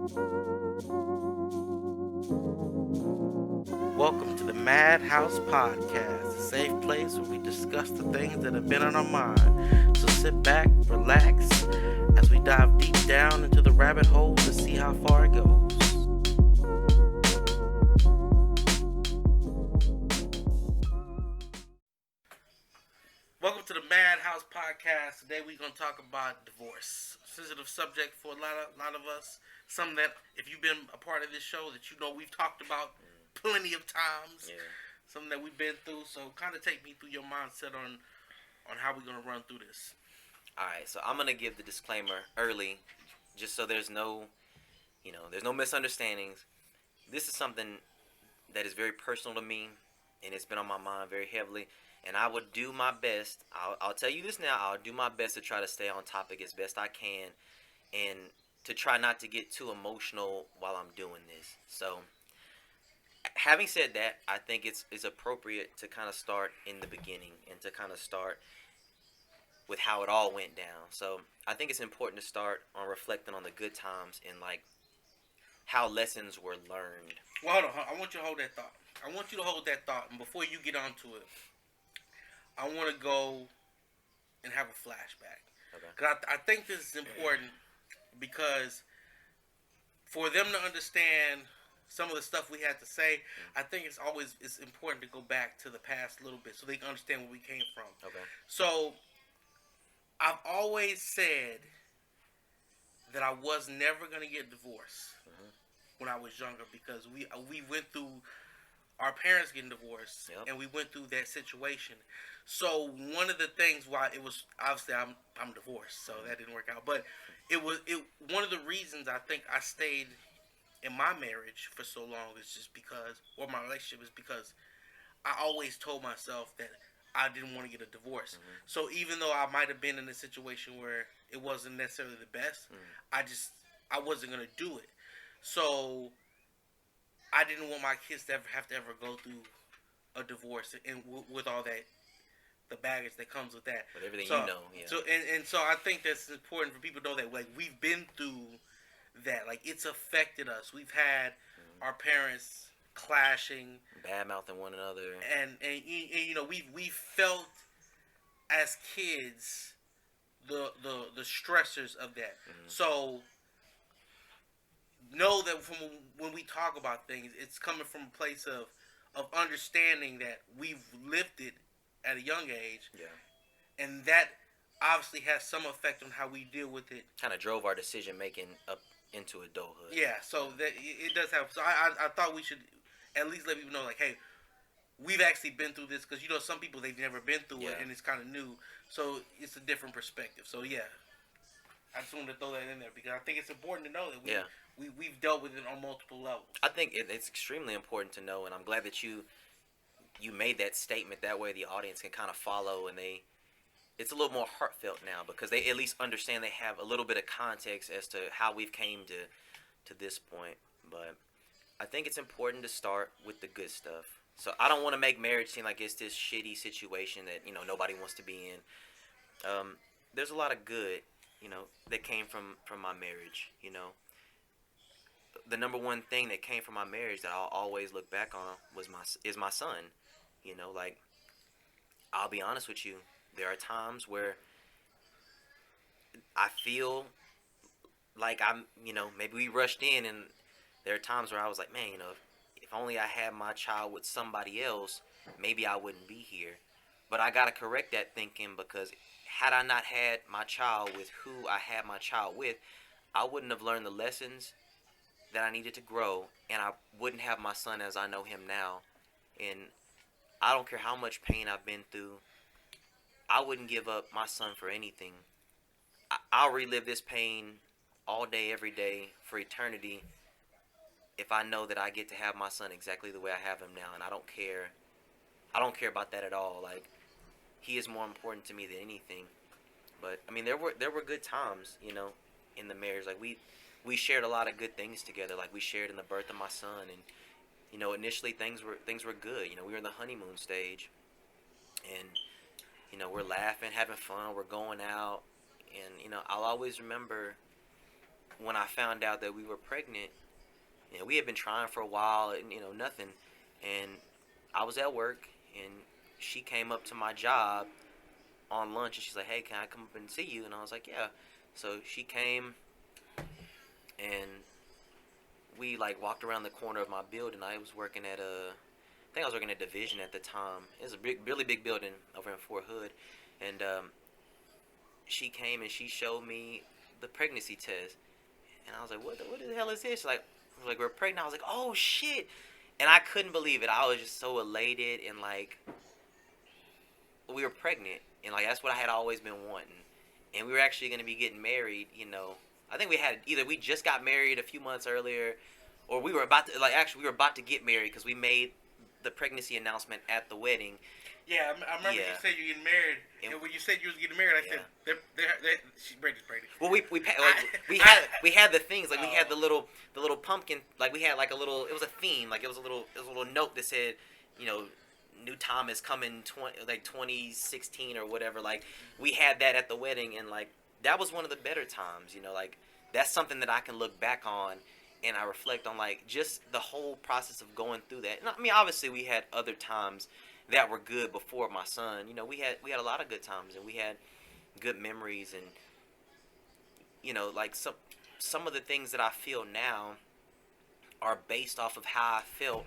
Welcome to the MadHouse Podcast, a safe place where we discuss the things that have been on our mind. So sit back, relax, as we dive deep down into the rabbit hole to see how far it goes. Welcome to the MadHouse Podcast. Today we're going to talk about divorce. Sensitive subject for a lot of us. Something that, if you've been a part of this show, that you know we've talked about plenty of times. Yeah. Something that we've been through. So kind of take me through your mindset on how we're going to run through this. All right, so I'm gonna give the disclaimer early, just so there's no, there's no misunderstandings. This is something that is very personal to me, and it's been on my mind very heavily. And I would do my best. I'll tell you this now. I'll do my best to try to stay on topic as best I can, and to try not to get too emotional while I'm doing this. So, having said that, I think it's appropriate to kind of start in the beginning and to kind of start with how it all went down. So I think it's important to start on reflecting on the good times and like how lessons were learned. Well, hold on. I want you to hold that thought. I want you to hold that thought. And before you get onto it, I want to go and have a flashback. Okay. Because I think this is important because for them to understand some of the stuff we had to say, I think it's important to go back to the past a little bit so they can understand where we came from. Okay. So I've always said that I was never gonna get divorced when I was younger because we went through our parents getting divorced, Yep. and we went through that situation. So one of the things why it was obviously I'm divorced, so that didn't work out. But it one of the reasons I think I stayed in my marriage for so long is just because, or my relationship is because I always told myself that I didn't want to get a divorce. So even though I might have been in a situation where it wasn't necessarily the best, I wasn't gonna do it. So I didn't want my kids to ever go through a divorce and with all that, the baggage that comes with that. With everything So, yeah. So and so I think that's important for people to know that like we've been through that. Like it's affected us. We've had our parents clashing, bad mouthing one another, and you know we felt as kids the stressors of that. So know that from when we talk about things, it's coming from a place of understanding that we've lived it at a young age, and that obviously has some effect on how we deal with it. kind of drove our decision making up into adulthood. Yeah, so that it does have. So I thought we should at least let people know, like, hey, we've actually been through this because some people they've never been through it and it's kind of new, so it's a different perspective. So yeah, I just wanted to throw that in there because I think it's important to know that we've dealt with it on multiple levels. I think it's extremely important to know, and I'm glad that you made that statement. That way the audience can kind of follow, and it's a little more heartfelt now because they at least understand, they have a little bit of context as to how we've came to this point. But I think it's important to start with the good stuff. So I don't want to make marriage seem like it's this shitty situation that nobody wants to be in. There's a lot of good that came from my marriage. The number one thing that came from my marriage that I'll always look back on is my son. Like, I'll be honest with you, there are times where I feel like maybe we rushed in, and there are times where I was like, man, if only I had my child with somebody else, maybe I wouldn't be here. But I gotta correct that thinking, because had I not had my child with who I had my child with, I wouldn't have learned the lessons that I needed to grow, and I wouldn't have my son as I know him now. And I don't care how much pain I've been through, I wouldn't give up my son for anything. I'll relive this pain all day, every day, for eternity, if I know that I get to have my son exactly the way I have him now. And I don't care about that at all. Like, he is more important to me than anything. But I mean, there were good times, in the marriage. Like, we shared a lot of good things together. Like, we shared in the birth of my son, and initially things were good. We were in the honeymoon stage, and we're laughing, having fun, we're going out, and I'll always remember when I found out that we were pregnant, we had been trying for a while and nothing. And I was at work and she came up to my job on lunch and she's like, "Hey, can I come up and see you?" And I was like, "Yeah." So she came and we like walked around the corner of my building. I was working at I think I was working at Division at the time. It was a really big building over in Fort Hood, and she came and she showed me the pregnancy test, and I was like, "What the hell is this?" Like we're pregnant. I was like, "Oh shit!" And I couldn't believe it. I was just so elated and like we were pregnant, and like that's what I had always been wanting, and we were actually going to be getting married. I think we just got married a few months earlier, or we were about to we were about to get married because we made the pregnancy announcement at the wedding. Yeah, I remember you said you were getting married, and when you said you was getting married, I said, she's pregnant. Well, we had the things like we had the little pumpkin, like we had like a little, it was a theme, like it was a little note that said, new time is coming 2016 or whatever. Like we had that at the wedding, and like that was one of the better times. Like that's something that I can look back on and I reflect on, like just the whole process of going through that. And I mean, obviously we had other times that were good before my son. We had a lot of good times and we had good memories, and like some of the things that I feel now are based off of how I felt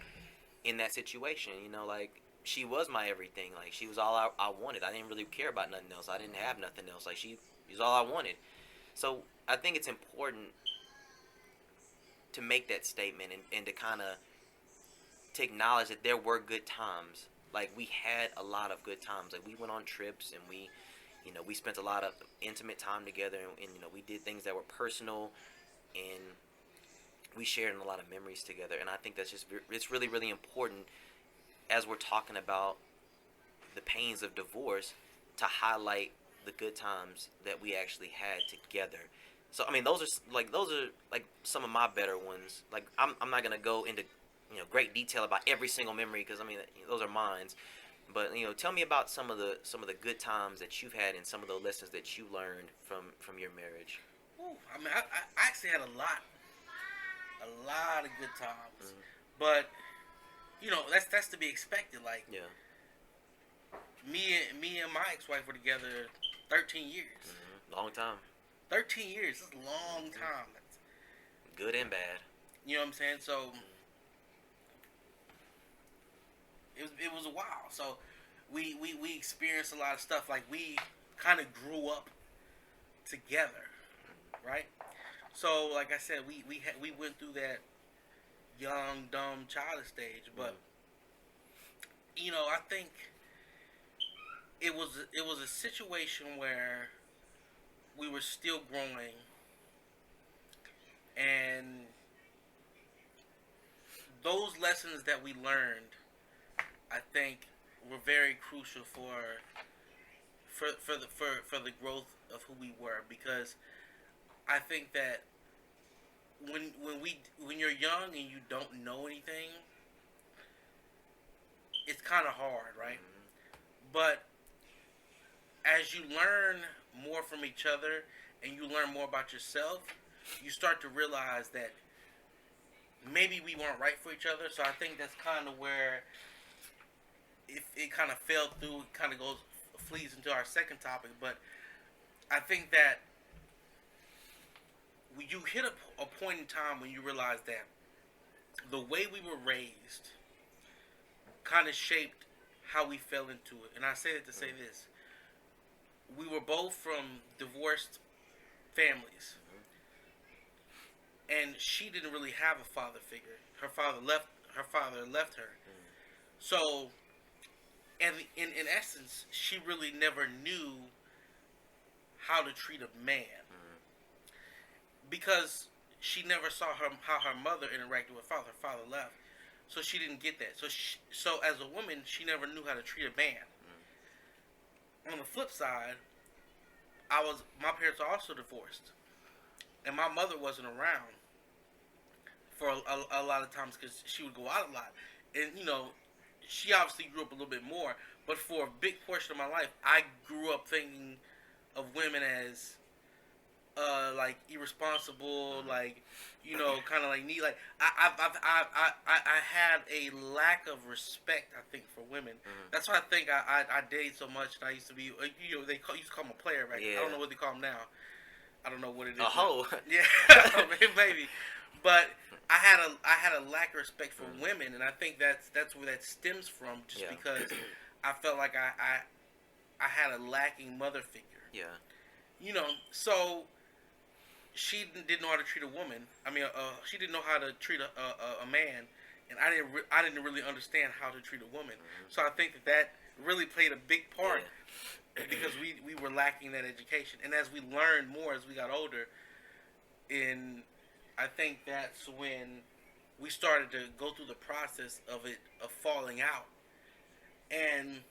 in that situation. Like she was my everything. Like she was all I wanted. I didn't really care about nothing else. I didn't have nothing else. Like she was all I wanted. So I think it's important to make that statement and to kind of to acknowledge that there were good times. Like we had a lot of good times. Like we went on trips and we spent a lot of intimate time together, and we did things that were personal, and we shared a lot of memories together. And I think it's really, really important as we're talking about the pains of divorce to highlight the good times that we actually had together. So I mean, those are some of my better ones. Like I'm not gonna go into great detail about every single memory because I mean those are mine. But tell me about some of the good times that you've had and some of the lessons that you learned from your marriage. Ooh, I mean, I actually had a lot of good times, but that's to be expected. Like me and my ex-wife were together 13 years. Long time. 13 years is a long time. That's good and bad. You know what I'm saying? So it was a while. So we experienced a lot of stuff. Like we kind of grew up together, right? So like I said, we went through that young, dumb, childish stage. But I think it was a situation where we were still growing, and those lessons that we learned, I think, were very crucial for the growth of who we were. Because I think that when you're young and you don't know anything, it's kind of hard, right? But as you learn more from each other and you learn more about yourself, you start to realize that maybe we weren't right for each other. So I think that's kind of where it kind of fell through. It kind of flees into our second topic. But I think that you hit a point in time when you realize that the way we were raised kind of shaped how we fell into it. And I say that to say this. We were both from divorced families. And she didn't really have a father figure. Her father left her. So, and in essence, she really never knew how to treat a man. Because she never saw how her mother interacted with father. Her father left. So she didn't get that. So as a woman, she never knew how to treat a man. On the flip side, my parents are also divorced, and my mother wasn't around for a lot of times because she would go out a lot, and she obviously grew up a little bit more. But for a big portion of my life, I grew up thinking of women as like irresponsible, like kind of like neat. Like I had a lack of respect, I think, for women. That's why I think I dated so much, and I used to be, they used to call him a player, right? Yeah. I don't know what they call him now. I don't know what it is. A hoe. Yeah, maybe. But I had a lack of respect for women, and I think that's where that stems from, just because I felt like I had a lacking mother figure. Yeah. So she didn't know how to treat a woman. I mean, she didn't know how to treat a man, and I didn't really understand how to treat a woman. So I think that really played a big part because we were lacking that education. And as we learned more as we got older, I think that's when we started to go through the process of falling out. And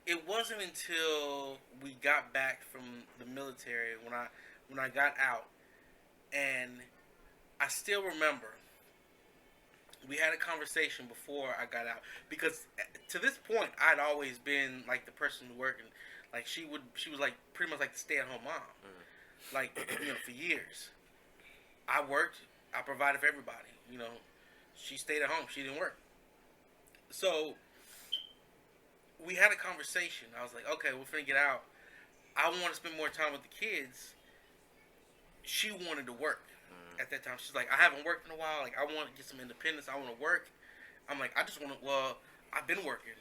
it wasn't until we got back from the military when I got out, and I still remember we had a conversation before I got out, because to this point I'd always been like the person working. Like she was like pretty much like the stay-at-home mom. Like for years I worked, I provided for everybody. She stayed at home, she didn't work. So we had a conversation. I was like, okay, we're finna get out. I want to spend more time with the kids. She wanted to work at that time. She's like, I haven't worked in a while. Like, I want to get some independence. I want to work. I'm like, I just want to. Well, I've been working.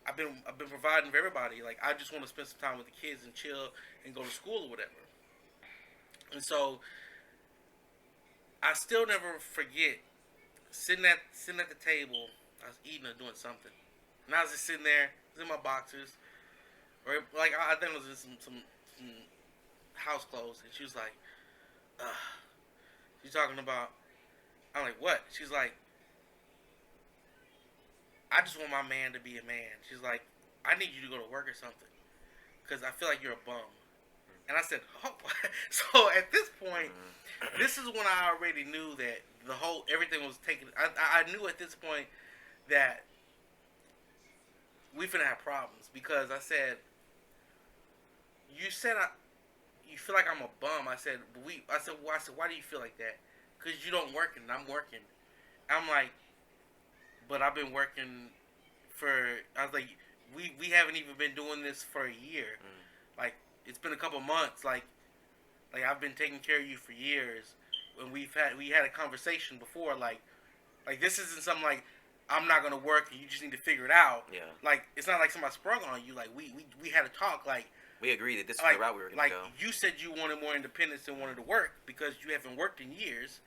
I've been providing for everybody. Like, I just want to spend some time with the kids and chill and go to school or whatever. And so I still never forget sitting at the table. I was eating or doing something, and I was just sitting there. I was in my boxers, or like I think it was just some house clothes, and she was like, she's talking about. I'm like, what? She's like, I just want my man to be a man. She's like, I need you to go to work or something, because I feel like you're a bum. And I said, oh. So at this point, this is when I already knew that everything was taken. I knew at this point that we finna have problems, because I said, you said you feel like I'm a bum. I said, why do you feel like that? Because you don't work and I'm working. I'm like, but I've been working I was like, we haven't even been doing this for a year. Like, it's been a couple months. Like I've been taking care of you for years. And we had a conversation before. Like this isn't something like, I'm not gonna work and you just need to figure it out. Yeah. Like, it's not like somebody sprung on you. Like, we had a talk. Like, we agreed that this is like, the route we were gonna like, go. You said you wanted more independence and wanted to work because you haven't worked in years.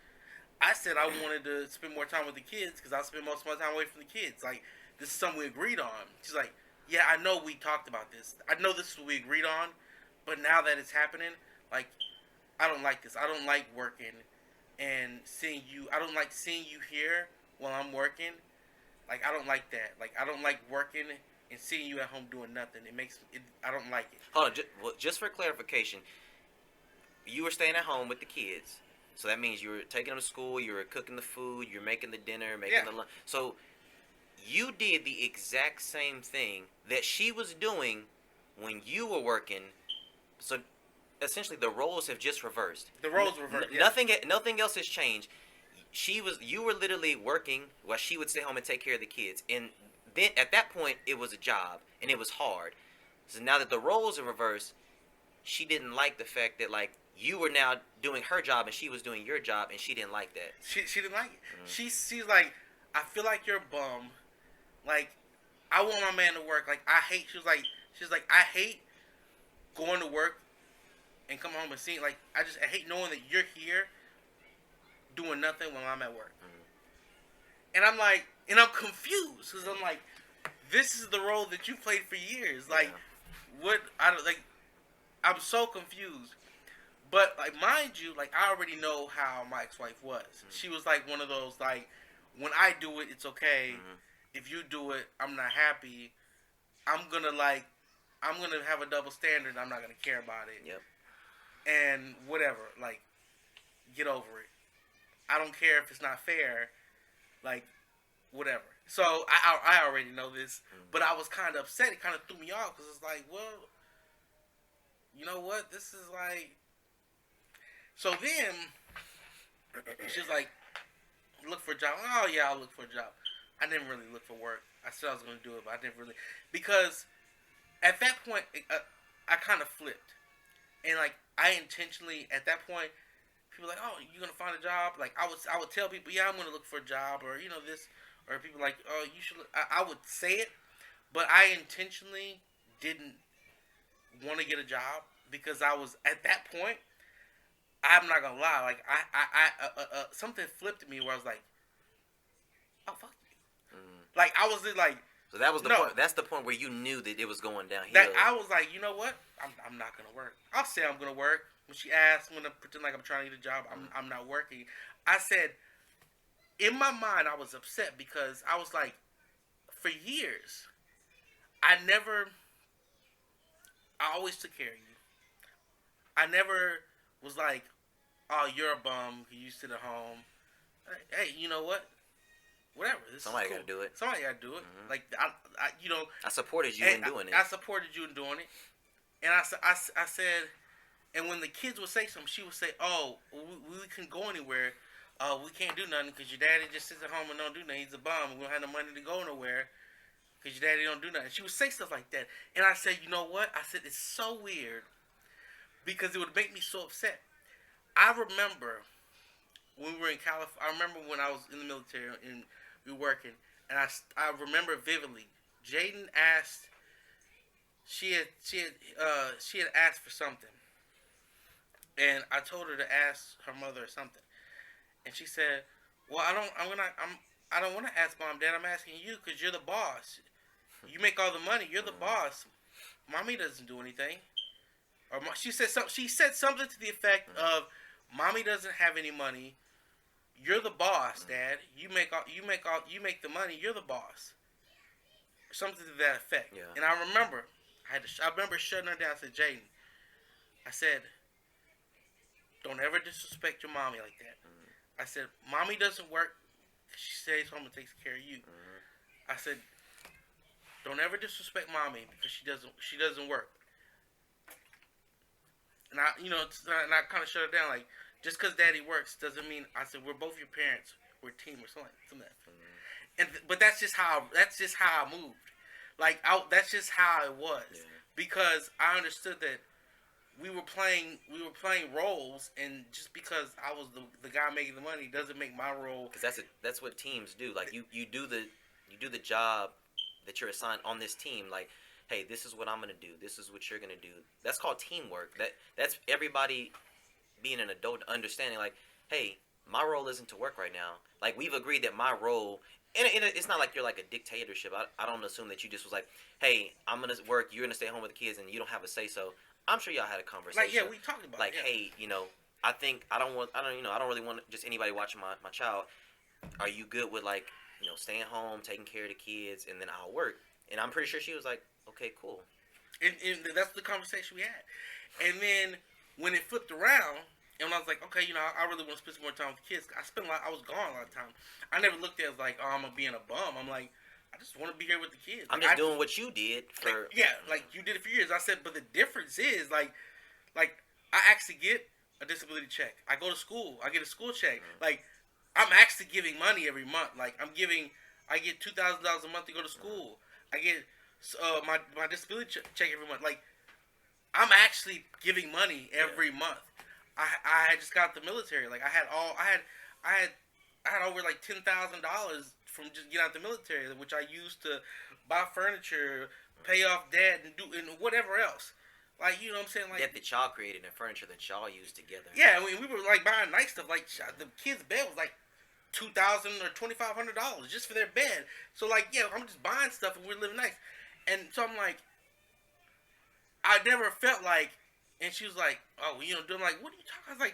I said I wanted to spend more time with the kids because I spend most of my time away from the kids. Like, this is something we agreed on. She's like, yeah, I know we talked about this. I know this is what we agreed on, but now that it's happening, like, I don't like this. I don't like working and seeing you. I don't like seeing you here while I'm working. Like, I don't like that. Like, I don't like working and seeing you at home doing nothing. I don't like it. Hold on, just for clarification, you were staying at home with the kids, so that means you were taking them to school, you were cooking the food, you're making the dinner, making the lunch. So you did the exact same thing that she was doing when you were working. So essentially, the roles have just reversed. The roles reversed. Nothing else has changed. You were literally working while she would stay home and take care of the kids. And then at that point, it was a job and it was hard. So now that the roles are reversed, she didn't like the fact that, like, you were now doing her job and she was doing your job, and she didn't like that. She didn't like it. She's like, I feel like you're a bum. Like, I want my man to work. Like, she's like, I hate going to work and come home and seeing, like, I hate knowing that you're here doing nothing when I'm at work. And I'm like, and I'm confused, because I'm like, this is the role that you played for years. Like, I'm so confused. But, like, mind you, like, I already know how my ex-wife was. She was like one of those, like, when I do it, it's okay. If you do it, I'm not happy. I'm gonna have a double standard. I'm not gonna care about it. Yep. And whatever, like, get over it. I don't care if it's not fair. Like, whatever. So I already know this, but I was kind of upset. It kind of threw me off, because it's like, well, you know what? This is like. So then she's like, look for a job. Oh yeah, I'll look for a job. I didn't really look for work. I said I was going to do it, but I didn't really because at that point I kind of flipped, and like I intentionally at that point people were like, oh, you gonna find a job? Like I would tell people, yeah, I'm gonna look for a job, or this, or people like, oh, you should. I would say it, but I intentionally didn't want to get a job because I was at that point. I'm not gonna lie, like something flipped me where I was like, oh fuck you, like I was like. So that was the No, point. That's the point where you knew that it was going downhill. that I was like, you know what? I'm not gonna work. I'll say I'm gonna work. When she asked, I'm gonna pretend like I'm trying to get a job. I'm not working. I said, in my mind, I was upset because I was like, for years, I always took care of you. I never was like, oh, you're a bum. You sit at home. Hey, you know what? Whatever. Somebody cool. got to do it. Somebody got to do it. Mm-hmm. Like I supported you in doing it. I supported you in doing it, and I said, and when the kids would say something, she would say, "Oh, we couldn't go anywhere. We can't do nothing because your daddy just sits at home and don't do nothing. He's a bum. We don't have no money to go nowhere because your daddy don't do nothing." She would say stuff like that, and I said, "You know what?" I said, "It's so weird because it would make me so upset." I remember when we were in California. I remember when I was in the military and we were working, and I remember vividly. Jaden asked. She had asked for something, and I told her to ask her mother or something, and she said, "Well, I don't want to ask mom, dad. I'm asking you because you're the boss. You make all the money. You're the boss. Mommy doesn't do anything." Or she said something to the effect of, "Mommy doesn't have any money. You're the boss, Dad. You make the money. You're the boss." Something to that effect. Yeah. And I remember, I remember shutting her down. I said, "Jaden," I said, "don't ever disrespect your mommy like that." I said, "Mommy doesn't work. She stays home and takes care of you." I said, "Don't ever disrespect mommy because she doesn't work." And I kind of shut her down, like, just because daddy works doesn't mean. I said, we're both your parents. We're a team or something like that. But that's just how I moved. Like that's just how it was, because I understood that we were playing roles, and just because I was the guy making the money doesn't make my role. Because that's what teams do. Like you do the job that you're assigned on this team. Like, hey, this is what I'm gonna do. This is what you're gonna do. That's called teamwork. That's everybody being an adult, understanding. Like, hey, my role isn't to work right now. Like, we've agreed that my role. And it's not like you're like a dictatorship. I don't assume that you just was like, hey, I'm gonna work. You're gonna stay home with the kids, and you don't have a say so. I'm sure y'all had a conversation. Like, yeah, we talked about like, it. Yeah. Hey, I don't really want just anybody watching my child. Are you good with, like, staying home, taking care of the kids, and then I'll work? And I'm pretty sure she was like, okay, cool. And that's the conversation we had. And then when it flipped around, and when I was like, okay, I really want to spend some more time with the kids. I was gone a lot of time. I never looked at it as like, oh, I'm being a bum. I'm like, I just want to be here with the kids. I'm just doing what you did for. Like you did it for years. I said, but the difference is like I actually get a disability check. I go to school. I get a school check. Like, I'm actually giving money every month. Like, I get $2,000 a month to go to school. I get my disability check every month. Like, I'm actually giving money every month. I had just got the military. Like, I had over like $10,000 from just getting out the military, which I used to buy furniture, pay off debt, and whatever else. Like, you know what I'm saying? Like, that y'all created and furniture that y'all used together. Yeah, I mean, we were like buying nice stuff. Like, the kids' bed was like $2,000 or $2,500 just for their bed. So, like, yeah, I'm just buying stuff and we're living nice. And so I'm like, I never felt like. And she was like, "Oh, I'm like, what are you talking?"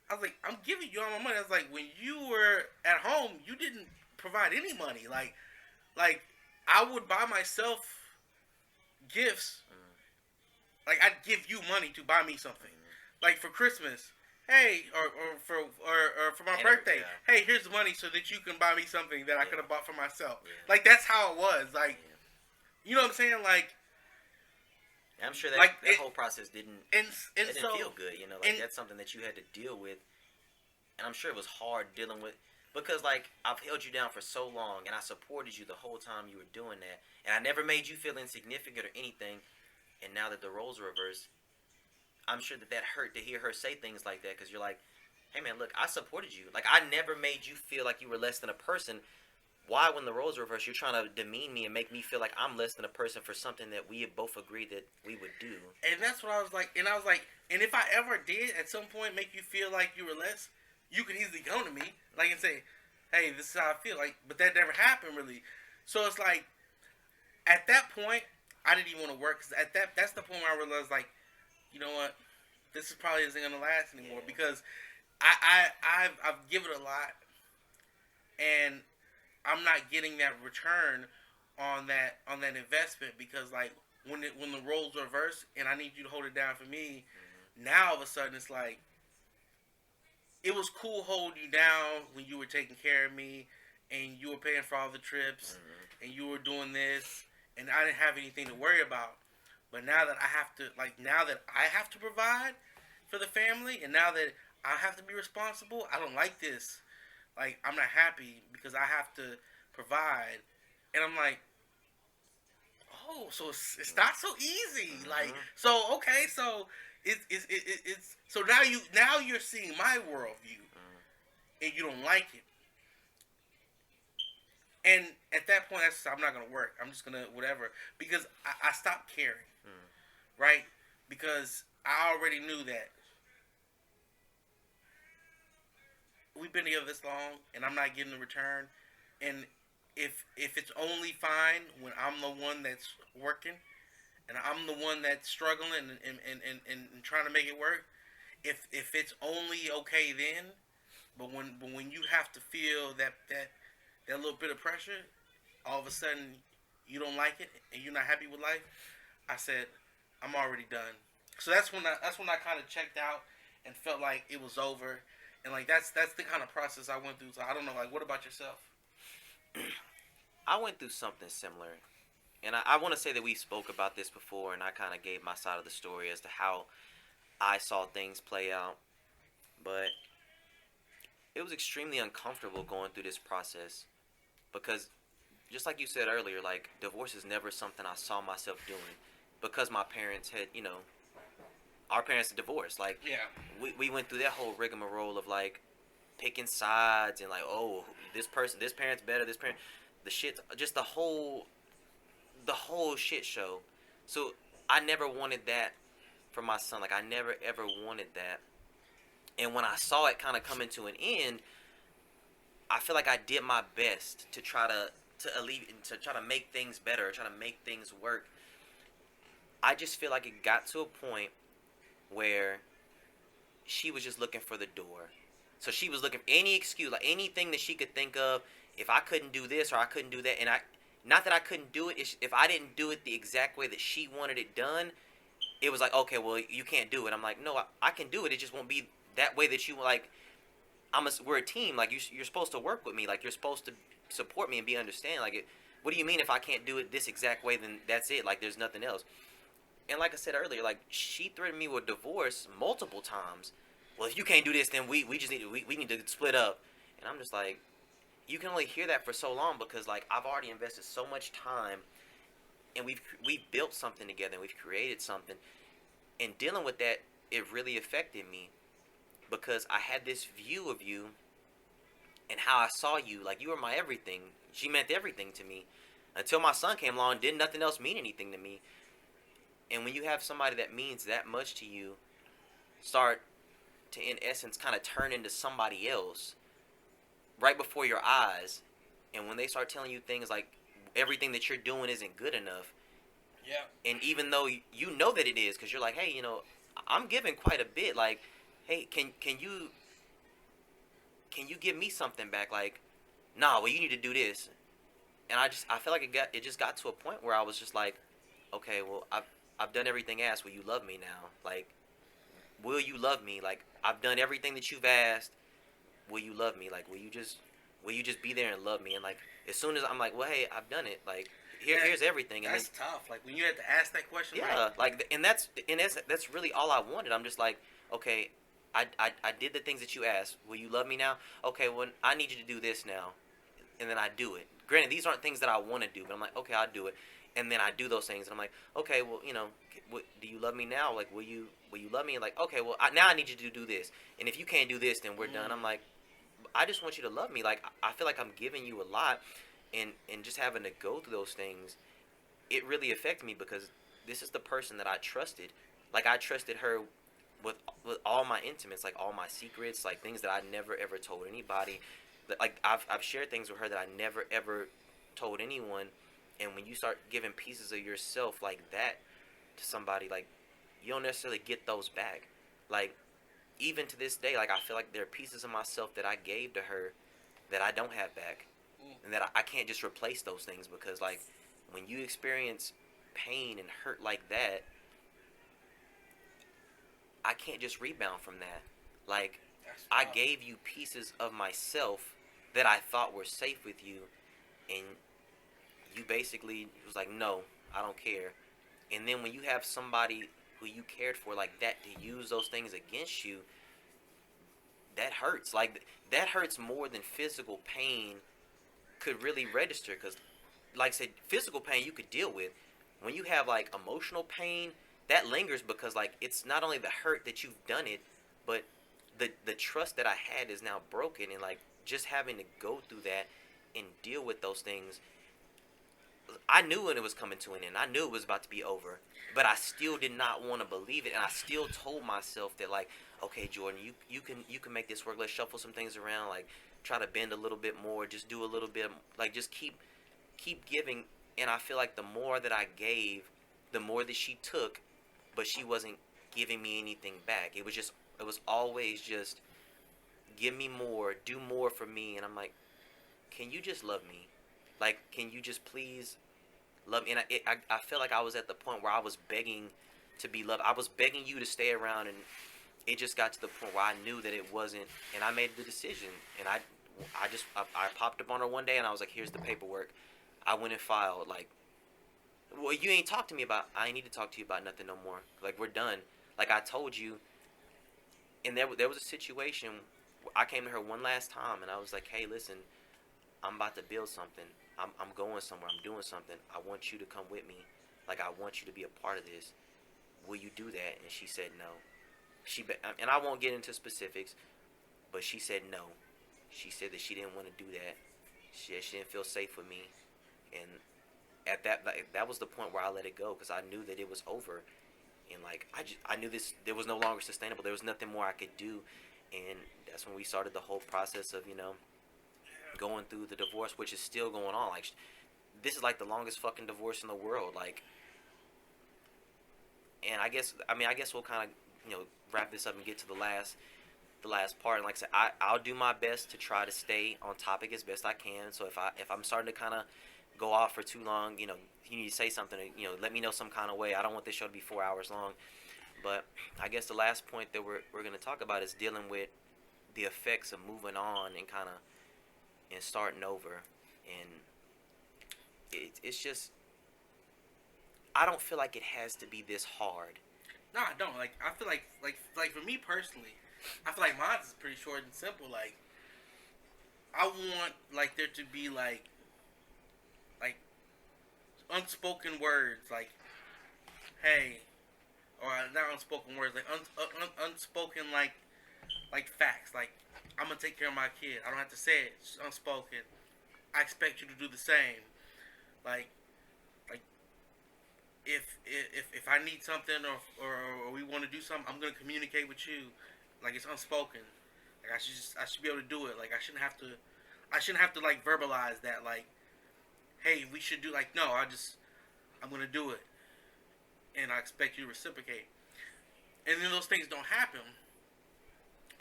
I was like, "I'm giving you all my money." I was like, "When you were at home, you didn't provide any money. Like I would buy myself gifts. Like, I'd give you money to buy me something. Like, for Christmas, hey, or for my birthday, hey, here's the money so that you can buy me something that I could have bought for myself. Like, that's how it was. Like, you know what I'm saying? Like, And I'm sure that Like that whole process didn't and it didn't so feel good. You know, like and that's something that you had to deal with, and I'm sure it was hard dealing with because like I've held you down for so long, and I supported you the whole time you were doing that, and I never made you feel insignificant or anything. And now that the roles are reversed, I'm sure that hurt to hear her say things like that because you're like, hey man, look, I supported you. Like I never made you feel like you were less than a person. Why, when the roles are reversed, you're trying to demean me and make me feel like I'm less than a person for something that we had both agreed that we would do? and that's what I was like. And I was like, and if I ever did at some point make you feel like you were less, you could easily come to me like and say, hey, this is how I feel. Like, but that never happened really. So it's like at that point, I didn't even want to work because that's the point where I realized like, you know what, this is probably isn't gonna last anymore because I've given a lot and I'm not getting that return on that investment because like when the roles are reversed and I need you to hold it down for me, now all of a sudden it's like it was cool holding you down when you were taking care of me and you were paying for all the trips and you were doing this and I didn't have anything to worry about. But now that now that I have to provide for the family and now that I have to be responsible, I don't like this. Like I'm not happy because I have to provide, and I'm like, oh, so it's not so easy. Like so, okay, so it's so now you're seeing my worldview, and you don't like it. And at that point, I'm not gonna work. I'm just gonna whatever because I stopped caring, right? Because I already knew that we've been together this long and I'm not getting the return. And if it's only fine when I'm the one that's working and I'm the one that's struggling and trying to make it work, if it's only okay then, but when you have to feel that little bit of pressure, all of a sudden you don't like it and you're not happy with life, I said, I'm already done. So that's when I kind of checked out and felt like it was over. And like that's the kind of process I went through. So I don't know. Like, what about yourself? I went through something similar, and I want to say that we spoke about this before, and I kind of gave my side of the story as to how I saw things play out. But it was extremely uncomfortable going through this process because, just like you said earlier, like divorce is never something I saw myself doing because my parents had, our parents divorced. Like, Yeah. we went through that whole rigmarole of like picking sides and like, oh, this parent's better, this parent, the shit, just the whole shit show. So I never wanted that for my son. Like I never ever wanted that. And when I saw it kind of coming to an end, I feel like I did my best to try to try to make things better, try to make things work. I just feel like it got to a point where she was just looking for the door. So she was looking for any excuse, like anything that she could think of. If I couldn't do this or I couldn't do that, and not that I couldn't do it. If I didn't do it the exact way that she wanted it done, it was like, okay, well, you can't do it. I'm like, no, I can do it. It just won't be that way that you like. We're a team. Like you're supposed to work with me. Like you're supposed to support me and be understanding. Like, what do you mean if I can't do it this exact way? Then that's it. Like there's nothing else. And like I said earlier, like she threatened me with divorce multiple times. Well, if you can't do this, then we just we need to split up. And I'm just like, you can only hear that for so long because like I've already invested so much time, and we've built something together, and we've created something. And dealing with that, it really affected me because I had this view of you and how I saw you. Like you were my everything. She meant everything to me until my son came along. Didn't nothing else mean anything to me. And when you have somebody that means that much to you start to, in essence, kind of turn into somebody else right before your eyes, and when they start telling you things like everything that you're doing isn't good enough, Yeah. and even though you know that it is, because you're like, hey, I'm giving quite a bit. Like, hey, can you give me something back? Like, nah, well, you need to do this. And I feel like it just got to a point where I was just like, okay, well, I've done everything asked. Will you love me now? Like, will you love me? Like, I've done everything that you've asked. Will you love me? Like, will you just be there and love me? And like, as soon as I'm like, well, hey, I've done it. Like, here's everything. And that's tough. Like when you had to ask that question. yeah, like, and that's really all I wanted. I'm just like, okay, I did the things that you asked. Will you love me now? Okay, well, I need you to do this now, and then I do it. Granted, these aren't things that I want to do, but I'm like, okay, I'll do it, and then I do those things, and I'm like, okay, well, do you love me now? Like, will you love me? And like, okay, well, now I need you to do this, and if you can't do this, then we're done. I'm like, I just want you to love me. Like, I feel like I'm giving you a lot, and just having to go through those things, it really affected me because this is the person that I trusted. Like, I trusted her with all my intimates, like all my secrets, like things that I never ever told anybody. Like, I've shared things with her that I never ever told anyone. And when you start giving pieces of yourself like that to somebody, like, you don't necessarily get those back. Like, even to this day, like, I feel like there are pieces of myself that I gave to her that I don't have back, and that I can't just replace those things, because, like, when you experience pain and hurt like that, I can't just rebound from that. Like, I gave you pieces of myself that I thought were safe with you, and you basically was like, no, I don't care. And then when you have somebody who you cared for like that to use those things against you, that hurts. Like, that hurts more than physical pain could really register. Because, like I said, physical pain you could deal with. When you have, like, emotional pain, that lingers, because, like, it's not only the hurt that you've done it, but the trust that I had is now broken. And, like, just having to go through that and deal with those things, I knew when it was coming to an end. I knew it was about to be over, but I still did not want to believe it, and I still told myself that, like, okay, Jordan, you can make this work. Let's shuffle some things around, like, try to bend a little bit more, just do a little bit, like, just keep giving. And I feel like the more that I gave, the more that she took, but she wasn't giving me anything back. It was always just, give me more, do more for me. And I'm like, can you just love me? Like, can you just please love me? And I feel like I was at the point where I was begging to be loved. I was begging you to stay around, and it just got to the point where I knew that it wasn't, and I made the decision. And I popped up on her one day, and I was like, here's the paperwork. I went and filed. Like, well, you ain't talked to me about, I ain't need to talk to you about nothing no more. Like, we're done. Like, I told you. And there was a situation, I came to her one last time, and I was like, hey, listen, I'm about to build something. I'm going somewhere. I'm doing something. I want you to come with me. Like, I want you to be a part of this. Will you do that? And she said no. And I won't get into specifics, but she said no. She said that she didn't want to do that. She didn't feel safe with me. And at that was the point where I let it go, because I knew that it was over. And, like, I knew this, there was no longer sustainable. There was nothing more I could do. And that's when we started the whole process of, going through the divorce, which is still going on. Like, this is like the longest fucking divorce in the world. Like, and I guess we'll kind of, wrap this up and get to the last part. And like I said, I'll do my best to try to stay on topic as best I can. So if I'm starting to kind of go off for too long, you need to say something, let me know some kind of way. I don't want this show to be 4 hours long. But I guess the last point that we're going to talk about is dealing with the effects of moving on and starting over. And it's just, I don't feel like it has to be this hard. No, I don't. Like, I feel like for me personally, I feel like mine is pretty short and simple. Like, I want, like, there to be like unspoken words, like, hey, or not unspoken words, like unspoken like facts. Like, I'm gonna take care of my kid. I don't have to say it. It's unspoken. I expect you to do the same. Like if I need something or we want to do something, I'm gonna communicate with you. Like, it's unspoken. Like, I should be able to do it. Like, I shouldn't have to like verbalize that. Like, hey, we should do, like, no. I'm gonna do it, and I expect you to reciprocate. And then those things don't happen,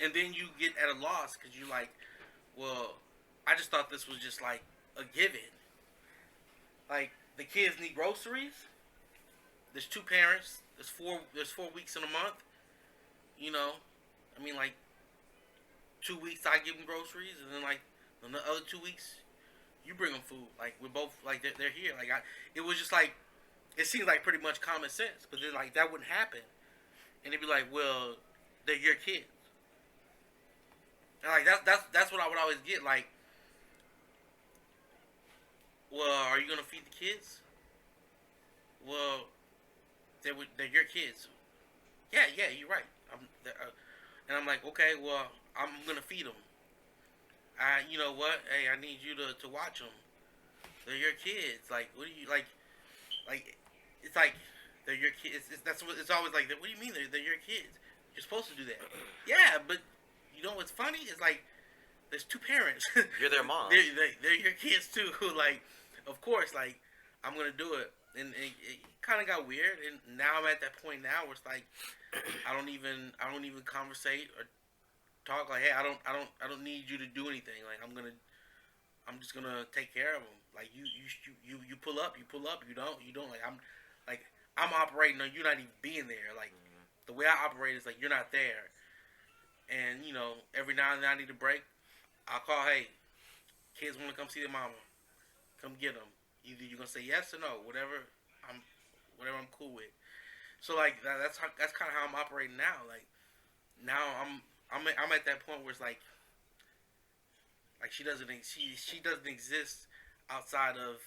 and then you get at a loss because you're like, well, I just thought this was just like a given. Like, the kids need groceries. There's two parents. There's 4 weeks in a month. I mean, like, 2 weeks I give them groceries, and then, like, the other 2 weeks you bring them food. Like we're both like they're here. Like it was just like it seems like pretty much common sense, but then like that wouldn't happen, and they'd be like, well, they're your kids. And like that's what I would always get. Like, well, are you gonna feed the kids? Well, they're your kids. Yeah, you're right. And I'm like, okay, well, I'm gonna feed them. You know what? Hey, I need you to watch them. They're your kids. Like, what do you like? It's like they're your kids. That's what it's always like. What do you mean they're your kids? You're supposed to do that. Yeah, but you know what's funny? It's like there's two parents. You're their mom. They're your kids too. Like, of course, like I'm gonna do it. And it kind of got weird. And now I'm at that point now where it's like I don't even conversate or talk. Like, hey, I don't need you to do anything. Like I'm just gonna take care of them. Like you pull up. You don't. Like I'm operating on you not even being there. Like the way I operate is like you're not there. And you know, every now and then I need a break. I'll call. Hey, kids want to come see their mama. Come get them. Either you're gonna say yes or no. Whatever I'm cool with. So like that's kind of how I'm operating now. Like now I'm at that point where it's like she doesn't exist outside of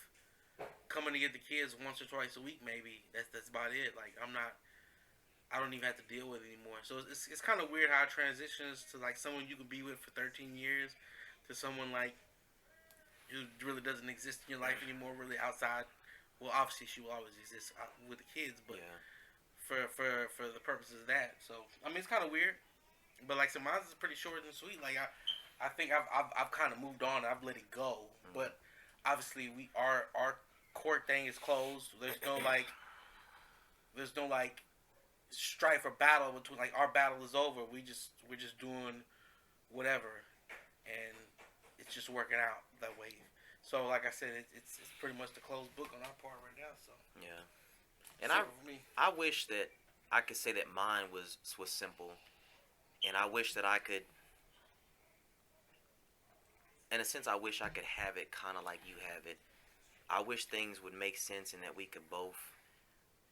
coming to get the kids once or twice a week. Maybe that's about it. Like I don't even have to deal with it anymore. So it's kind of weird how it transitions to like someone you could be with for 13 years to someone like who really doesn't exist in your life anymore. Really outside. Well, obviously she will always exist with the kids, but for the purposes of that. So I mean it's kind of weird. But like, so mine is pretty short and sweet. Like I think I've kind of moved on. I've let it go. But obviously our court thing is closed. There's no like strife or battle between like our battle is over. We're just doing whatever, and it's just working out that way. So like I said, it's pretty much the closed book on our part right now. So yeah, and I wish that I could say that mine was simple. And I wish that I could, in a sense, I wish I could have it kind of like you have it. I wish things would make sense and that we could both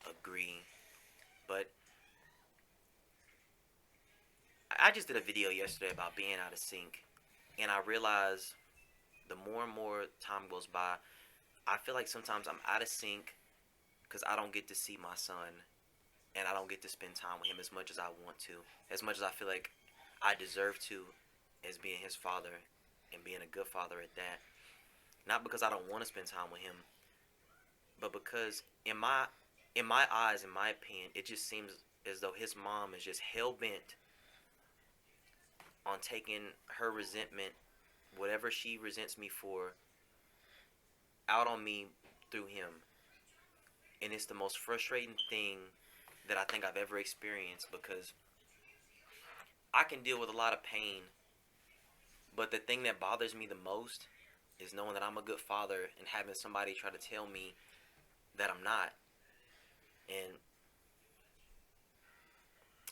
agree. But I just did a video yesterday about being out of sync. And I realized the more and more time goes by, I feel like sometimes I'm out of sync because I don't get to see my son. And I don't get to spend time with him as much as I want to. As much as I feel like I deserve to as being his father and being a good father at that. Not because I don't want to spend time with him, but because in my eyes, in my opinion, it just seems as though his mom is just hell-bent on taking her resentment, whatever she resents me for, out on me through him. And it's the most frustrating thing that I think I've ever experienced, because I can deal with a lot of pain, but the thing that bothers me the most is knowing that I'm a good father and having somebody try to tell me that I'm not. And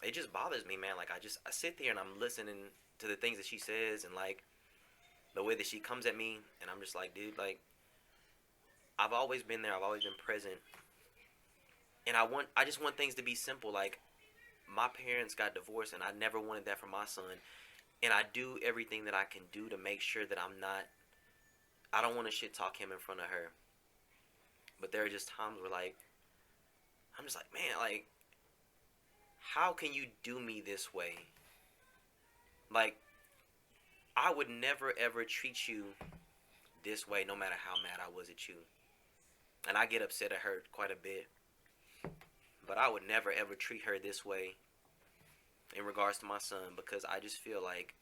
it just bothers me, man. Like I sit there and I'm listening to the things that she says and like the way that she comes at me, and I'm just like, dude, like I've always been there, I've always been present. And I just want things to be simple. Like, my parents got divorced, and I never wanted that for my son. And I do everything that I can do to make sure that I don't want to shit talk him in front of her. But there are just times where, like, I'm just like, man, like, how can you do me this way? Like, I would never, ever treat you this way, no matter how mad I was at you. And I get upset at her quite a bit. But I would never ever treat her this way in regards to my son, because I just feel like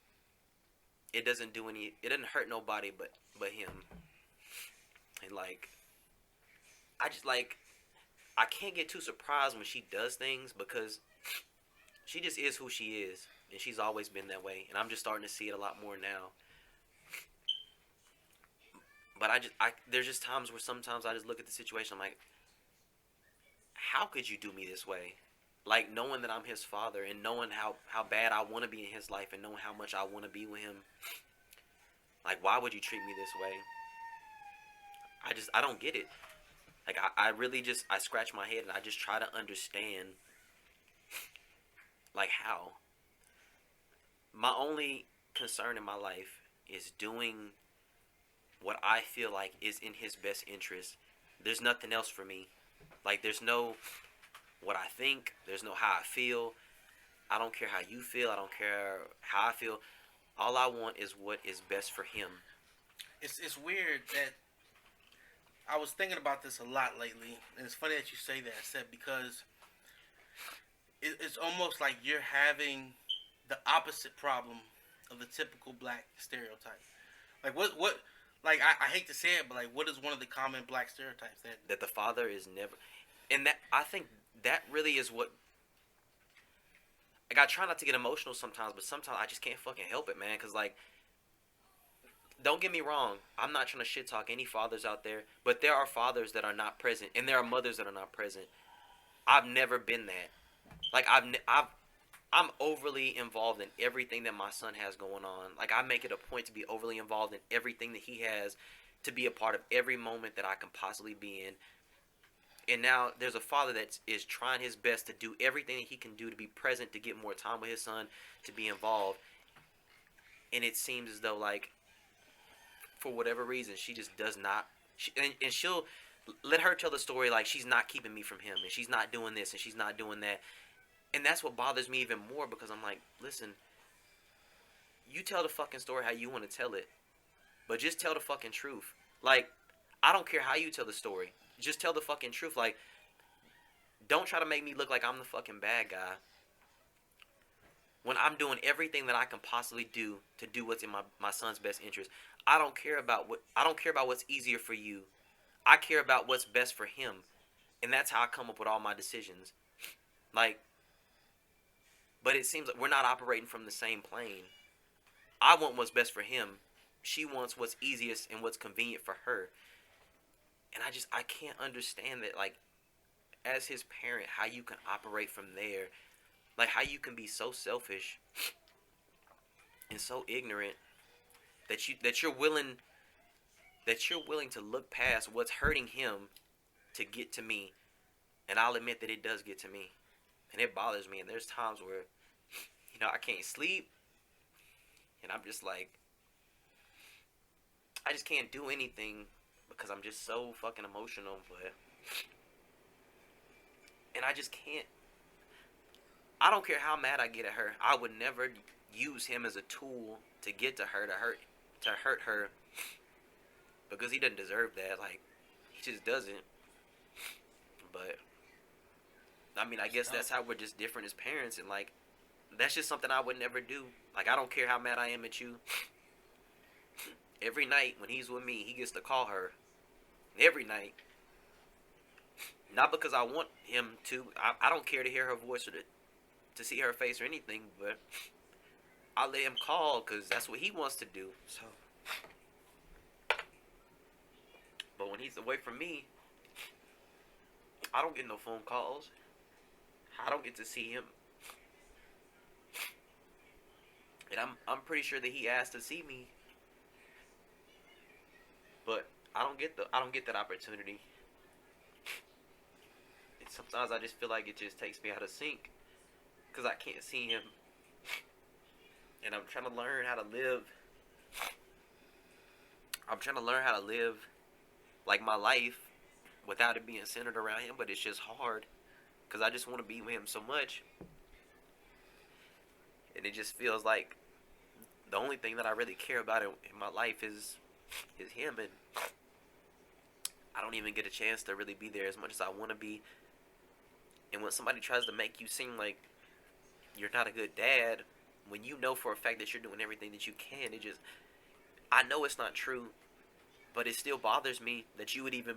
it doesn't hurt nobody but him. And like I can't get too surprised when she does things, because she just is who she is, and she's always been that way, and I'm just starting to see it a lot more now. But there's just times where sometimes I just look at the situation, I'm like, how could you do me this way? Like, knowing that I'm his father and knowing how bad I want to be in his life and knowing how much I want to be with him. Like, why would you treat me this way? I don't get it. Like I really just I scratch my head and I just try to understand like how. My only concern in my life is doing what I feel like is in his best interest. There's nothing else for me. Like there's no what I think, there's no how I feel. I don't care how you feel, I don't care how I feel. All I want is what is best for him. It's weird that I was thinking about this a lot lately, and it's funny that you say that, Seth, because it's almost like you're having the opposite problem of the typical black stereotype. Like what like I hate to say it, but like what is one of the common black stereotypes that That the father is never, and that I think that really is what. Like I try not to get emotional sometimes, but sometimes I just can't fucking help it, man. Cause like, don't get me wrong, I'm not trying to shit talk any fathers out there, but there are fathers that are not present, and there are mothers that are not present. I've never been that. Like I'm overly involved in everything that my son has going on. Like I make it a point to be overly involved in everything that he has, to be a part of every moment that I can possibly be in. And now there's a father that is trying his best to do everything that he can do to be present, to get more time with his son, to be involved. And it seems as though like for whatever reason she just does not. And she'll let her tell the story like she's not keeping me from him, and she's not doing this, and she's not doing that. And that's what bothers me even more, because I'm like, listen, you tell the fucking story how you want to tell it, but just tell the fucking truth. Like, I don't care how you tell the story. Just tell the fucking truth. Like, don't try to make me look like I'm the fucking bad guy when I'm doing everything that I can possibly do to do what's in my son's best interest. I don't care about what's easier for you. I care about what's best for him. And that's how I come up with all my decisions. Like, but it seems like we're not operating from the same plane. I want what's best for him. She wants what's easiest and what's convenient for her. And I can't understand that, like, as his parent, how you can operate from there. Like, how you can be so selfish and so ignorant that you're willing to look past what's hurting him to get to me. And I'll admit that it does get to me. And it bothers me. And there's times where, I can't sleep. And I'm just like, I just can't do anything because I'm just so fucking emotional. And I just can't. I don't care how mad I get at her. I would never use him as a tool to get to her, to hurt her. Because he doesn't deserve that. Like, he just doesn't. But, I mean, I guess that's how we're just different as parents. And, like, that's just something I would never do. Like, I don't care how mad I am at you. Every night when he's with me, he gets to call her. Every night. Not because I want him to. I don't care to hear her voice or to see her face or anything. But I let him call because that's what he wants to do. So. But when he's away from me, I don't get no phone calls. I don't get to see him. And I'm pretty sure that he asked to see me. But I don't get that opportunity. And sometimes I just feel like it just takes me out of sync because I can't see him. And I'm trying to learn how to live. Like my life without it being centered around him, but it's just hard because I just want to be with him so much. And it just feels like the only thing that I really care about in my life is him, and I don't even get a chance to really be there as much as I want to be. And when somebody tries to make you seem like you're not a good dad, when you know for a fact that you're doing everything that you can, I know it's not true, but it still bothers me that you would even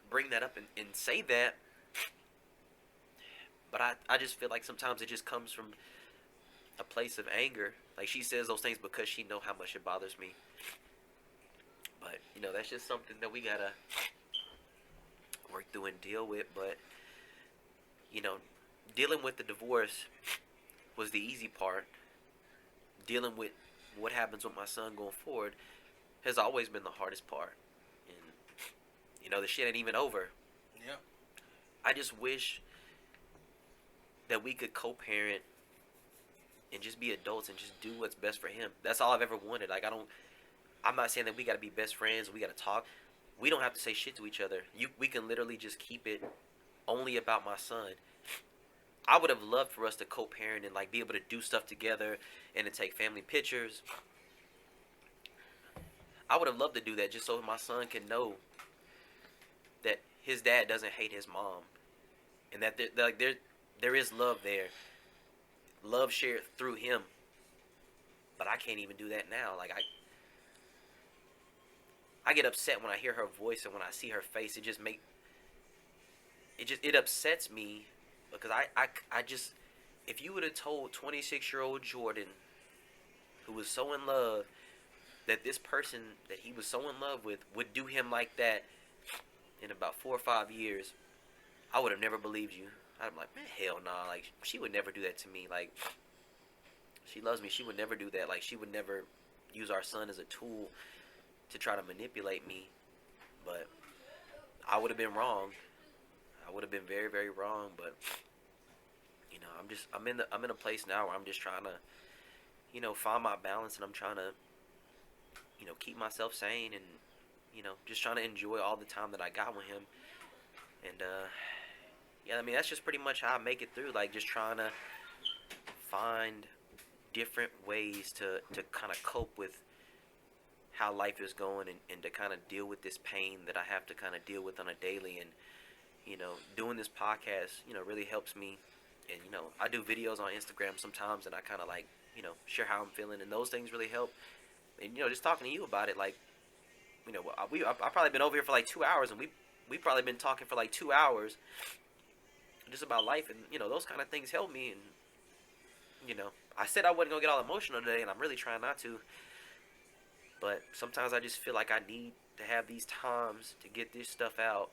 bring that up and say that. But I just feel like sometimes it just comes from a place of anger. Like, she says those things because she know how much it bothers me. But, that's just something that we gotta work through and deal with. But, dealing with the divorce was the easy part. Dealing with what happens with my son going forward has always been the hardest part. And, you know, the shit ain't even over. Yeah. I just wish that we could co-parent and just be adults and just do what's best for him. That's all I've ever wanted. Like, I'm not saying that we got to be best friends. We got to talk. We don't have to say shit to each other. We can literally just keep it only about my son. I would have loved for us to co-parent and like be able to do stuff together and to take family pictures. I would have loved to do that just so my son can know that his dad doesn't hate his mom, and that there is love there, love shared through him. But I can't even do that now. Like I get upset when I hear her voice and when I see her face. It upsets me because I just, if you would have told 26-year-old Jordan, who was so in love, that this person that he was so in love with would do him like that in about 4 or 5 years, I would have never believed you. I'm like, man, hell nah. Like, she would never do that to me. Like, she loves me. She would never do that. Like, she would never use our son as a tool to try to manipulate me. But I would have been wrong. I would have been very, very wrong. But, you know, I'm in a place now where I'm just trying to, you know, find my balance, and I'm trying to, you know, keep myself sane, and, you know, just trying to enjoy all the time that I got with him. And yeah, I mean, that's just pretty much how I make it through. Like, just trying to find different ways to kind of cope with how life is going, and to kind of deal with this pain that I have to kind of deal with on a daily. And, you know, doing this podcast, you know, really helps me. And, you know, I do videos on Instagram sometimes, and I kind of like, you know, share how I'm feeling, and those things really help. And, you know, just talking to you about it, like, you know, I've probably been over here for like 2 hours, and we've probably been talking for like 2 hours just about life, and, you know, those kind of things help me. And, you know, I said I wasn't going to get all emotional today, and I'm really trying not to, but sometimes I just feel like I need to have these times to get this stuff out.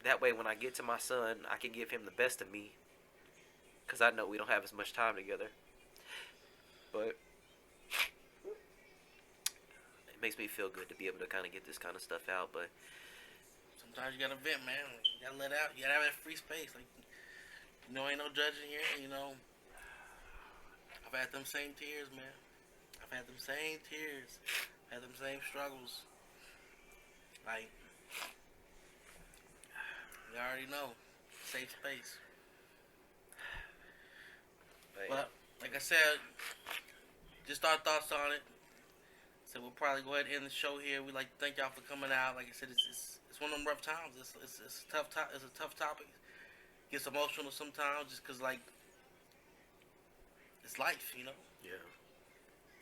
That way, when I get to my son, I can give him the best of me, because I know we don't have as much time together. But it makes me feel good to be able to kind of get this kind of stuff out. But sometimes you gotta vent, man. You gotta let out. You gotta have that free space. Like, you know, ain't no judging here. You know, I've had them same tears, man. I've had them same tears. Had them same struggles. Like, you already know, safe space. But like I said, just our thoughts on it. So we'll probably go ahead and end the show here. We'd like to thank y'all for coming out. Like I said, it's one of them rough times. It's a tough it's a tough topic. Gets emotional sometimes just because, like, it's life, you know. Yeah.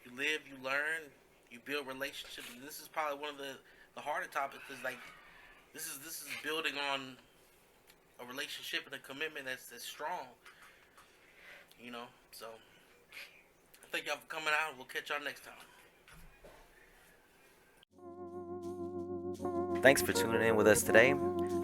You live, you learn, you build relationships. And this is probably one of the harder topics. Is like this is building on a relationship and a commitment that's strong. You know, so thank y'all for coming out. We'll catch y'all next time. Thanks for tuning in with us today.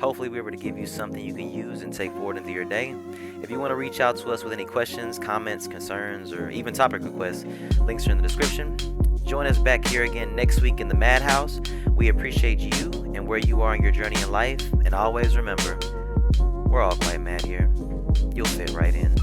Hopefully we were able to give you something you can use and take forward into your day. If you want to reach out to us with any questions, comments, concerns, or even topic requests, links are in the description. Join us back here again next week in the MadHouse. We appreciate you and where you are in your journey in life. And always remember, we're all quite mad here. You'll fit right in.